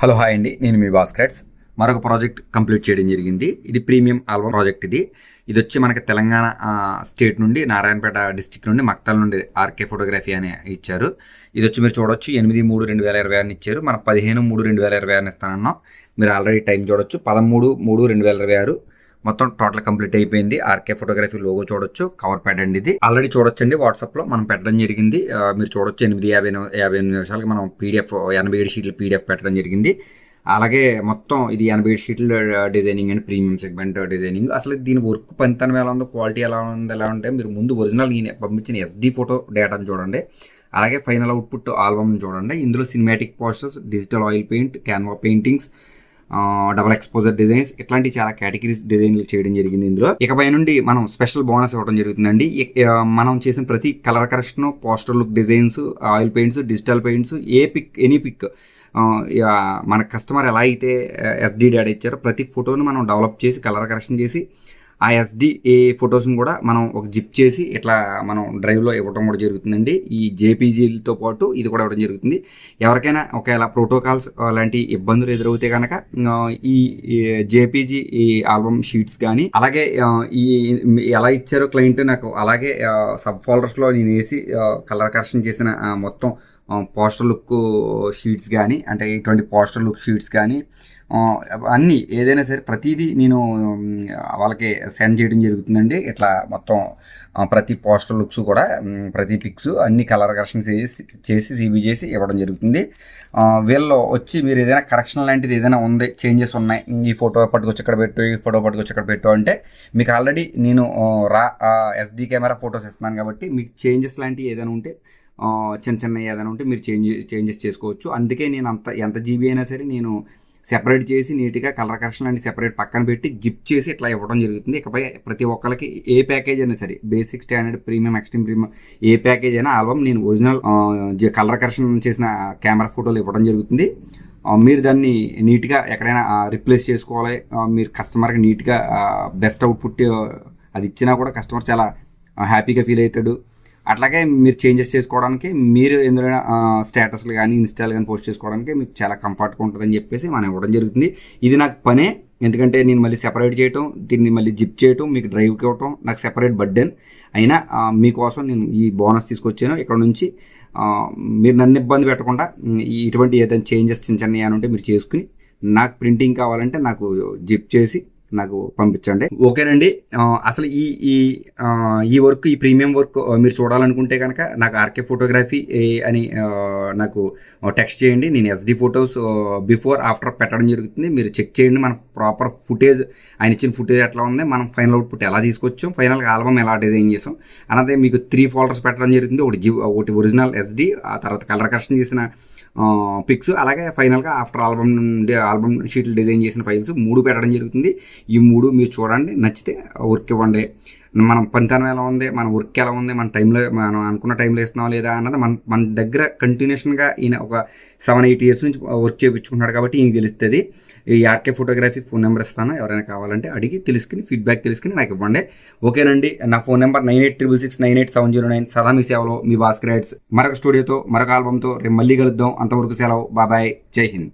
Hello hi అండి, నేను మీ భాస్కర్స్. మరొక ప్రాజెక్ట్ కంప్లీట్ చేయడం జరిగింది. ఇది ప్రీమియం ఆల్బమ్ ప్రాజెక్ట్. ఇది వచ్చి మనకి తెలంగాణ స్టేట్ నుండి, నారాయణపేట డిస్టిక్ నుండి, మక్తల్ నుండి ఆర్కే ఫోటోగ్రఫీ అని ఇచ్చారు. ఇది వచ్చి మీరు చూడొచ్చు 8/3/2026 ఇచ్చారు. మనం 15/3/2026 ఇస్తానన్నాం. మీరు ఆల్రెడీ టైం చూడొచ్చు 13/3/2026. మొత్తం టోటల్ కంప్లీట్ అయిపోయింది. ఆర్కే ఫోటోగ్రఫీ లోగో చూడొచ్చు. కవర్ ప్యాడ్ అండి ఇది. ఆల్రెడీ చూడొచ్చు అండి, వాట్సాప్లో మనం పెట్టడం జరిగింది. మీరు చూడొచ్చు 8:58 నిమిషాలకి మనం పీడిఎఫ్ 87 షీట్లు పీడిఎఫ్ పెట్టడం జరిగింది. అలాగే మొత్తం ఇది 87 షీట్ల designing and premium segment designing. అసలు దీని వర్క్ పనితనం ఎలా ఉందో, క్వాలిటీ ఎలా ఉంటే మీరు ముందు ఒరిజినల్ నేను పంపించిన SD ఫోటో డేటాను చూడండి. అలాగే ఫైనల్ అవుట్పుట్ ఆల్బమ్ చూడండి. ఇందులో cinematic posters, digital oil paint, Canva paintings, double exposure designs, ఇట్లాంటి చాలా కేటగిరీస్ డిజైన్లు చేయడం జరిగింది ఇందులో. ఇకపై నుండి మనం స్పెషల్ బోనస్ ఇవ్వడం జరుగుతుందండి. మనం చేసిన ప్రతి colour correction, poster look designs, oil paints, digital paints, any pick మన కస్టమర్ ఎలా అయితే SD డేటా ఇచ్చారో ప్రతి ఫోటోను మనం డెవలప్ చేసి కలర్ కరెక్షన్ చేసి ఆ SD ఫొటోస్ని కూడా మనం ఒక జిప్ చేసి ఇట్లా మనం డ్రైవ్లో ఇవ్వడం కూడా జరుగుతుందండి. ఈ JPGలతో పాటు ఇది కూడా ఇవ్వడం జరుగుతుంది. ఎవరికైనా ఒకవేళ ప్రోటోకాల్స్ లాంటి ఇబ్బందులు ఎదురవుతే కనుక ఈ JPG ఈ ఆల్బమ్ షీట్స్ కానీ, అలాగే ఈ ఎలా ఇచ్చారో క్లయింట్ నాకు అలాగే సబ్ ఫోల్డర్స్లో నేను వేసి కలర్ కరెక్షన్ చేసిన మొత్తం పోస్టర్ లుక్ షీట్స్ కానీ, అంటే ఇటువంటి పోస్టర్ లుక్ షీట్స్ కానీ అన్నీ ఏదైనా సరే ప్రతిదీ నేను వాళ్ళకి సెండ్ చేయడం జరుగుతుందండి. ఇట్లా మొత్తం ప్రతి పోస్టర్ లుక్స్ కూడా, ప్రతి పిక్స్ అన్ని కలర్ కరెక్షన్ చేసి CB చేసి ఇవ్వడం జరుగుతుంది. వీళ్ళు వచ్చి మీరు ఏదైనా కరెక్షన్ లాంటిది ఏదైనా ఉంది, చేంజెస్ ఉన్నాయి, ఈ ఫోటో పట్టుకొచ్చి ఇక్కడ పెట్టు, ఈ ఫోటో పట్టుకొచ్చి ఇక్కడ పెట్టు అంటే మీకు ఆల్రెడీ నేను SD కెమెరా ఫొటోస్ ఇస్తున్నాను కాబట్టి మీకు చేంజెస్ లాంటివి ఏదైనా ఉంటే, చిన్న ఏదైనా ఉంటే మీరు చేంజెస్ చేసుకోవచ్చు. అందుకే నేను ఎంత GB అయినా సరే నేను సెపరేట్ చేసి నీట్గా కలర్ కరెక్షన్ అన్ని సెపరేట్ పక్కన పెట్టి జిప్ చేసి ఇట్లా ఇవ్వడం జరుగుతుంది. ఇకపై ప్రతి ఒక్కరికి ఏ ప్యాకేజ్ అయినా సరే, basic, standard, premium, extreme premium ఏ ప్యాకేజ్ అయినా ఆల్బమ్ నేను ఒరిజినల్ కలర్ కరెక్షన్ చేసిన కెమెరా ఫోటోలు ఇవ్వడం జరుగుతుంది. మీరు దాన్ని నీట్గా ఎక్కడైనా రిప్లేస్ చేసుకోవాలి. మీరు కస్టమర్కి నీట్గా బెస్ట్ అవుట్పుట్ అది ఇచ్చినా కూడా కస్టమర్ చాలా హ్యాపీగా ఫీల్ అవుతాడు. అట్లాగే మీరు చేంజెస్ చేసుకోవడానికి, మీరు ఎందులో స్టేటస్లు కానీ, ఇన్స్టాల్ కానీ పోస్ట్ చేసుకోవడానికి మీకు చాలా కంఫర్ట్గా ఉంటుందని చెప్పేసి మనం ఇవ్వడం జరుగుతుంది. ఇది నాకు పనే, ఎందుకంటే నేను మళ్ళీ సెపరేట్ చేయటం, దీన్ని మళ్ళీ జిప్ చేయటం, మీకు డ్రైవ్కి ఇవ్వటం నాకు సెపరేట్ బర్డెన్. అయినా మీకోసం నేను ఈ బోనస్ తీసుకొచ్చాను. ఇక్కడ నుంచి మీరు నన్ను ఇబ్బంది పెట్టకుండా ఇటువంటి ఏదైనా చేంజెస్ చిన్న అని ఉంటే మీరు చేసుకుని, నాకు ప్రింటింగ్ కావాలంటే నాకు జిప్ చేసి నాకు పంపించండి. ఓకేనండి. అసలు ఈ వర్క్, ఈ ప్రీమియం వర్క్ మీరు చూడాలనుకుంటే కనుక నాకు ఆర్కే ఫోటోగ్రఫీ అని నాకు టెక్స్ట్ చేయండి. నేను SD ఫొటోస్ బిఫోర్ ఆఫ్టర్ పెట్టడం జరుగుతుంది. మీరు చెక్ చేయండి మన ప్రాపర్ ఫుటేజ్, ఆయన ఇచ్చిన ఫుటేజ్ ఎట్లా ఉంది, మనం ఫైనల్ అవుట్పుట్ ఎలా తీసుకొచ్చాం, ఫైనల్గా ఆల్బమ్ ఎలా డిజైన్ చేసాం అన్నదే మీకు 3 ఫోల్డర్స్ పెట్టడం జరుగుతుంది. ఒకటి ఒరిజినల్ SD, ఆ తర్వాత కలర్ కరెక్షన్ చేసిన పిక్స్, అలాగే ఫైనల్గా ఆఫ్టర్ ఆల్బమ్ షీట్లు డిజైన్ చేసిన ఫైల్స్ 3 పెట్టడం జరుగుతుంది. ఈ 3 మీరు చూడండి, నచ్చితే వర్క్ ఇవ్వండి. మనం పనితనం ఎలా ఉంది, మన వర్క్ ఎలా ఉంది, మన టైంలో మనం అనుకున్న టైంలో ఇస్తున్నాం లేదా అన్నది మన దగ్గర కంటిన్యూషన్గా ఈయన ఒక 7-8 ఇయర్స్ నుంచి వర్క్ చేయించుకుంటున్నాడు కాబట్టి ఈయన తెలుస్తుంది. ఈ ఆర్కే ఫోటోగ్రఫీ ఫోన్ నెంబర్ ఇస్తాను, ఎవరైనా కావాలంటే అడిగి తెలుసుకుని ఫీడ్బ్యాక్ తెలుసుకుని నాకు ఇవ్వండి. ఓకేనండి. నా ఫోన్ నెంబర్ 9866698709. సదా మీ సేవలో మీ భాస్కర్. మరొక స్టూడియోతో, మరొక ఆల్బమ్తో రేపు మళ్ళీ కలుద్దాం. అంతవరకు సెలవు. బాబాయ్. జై హింద్.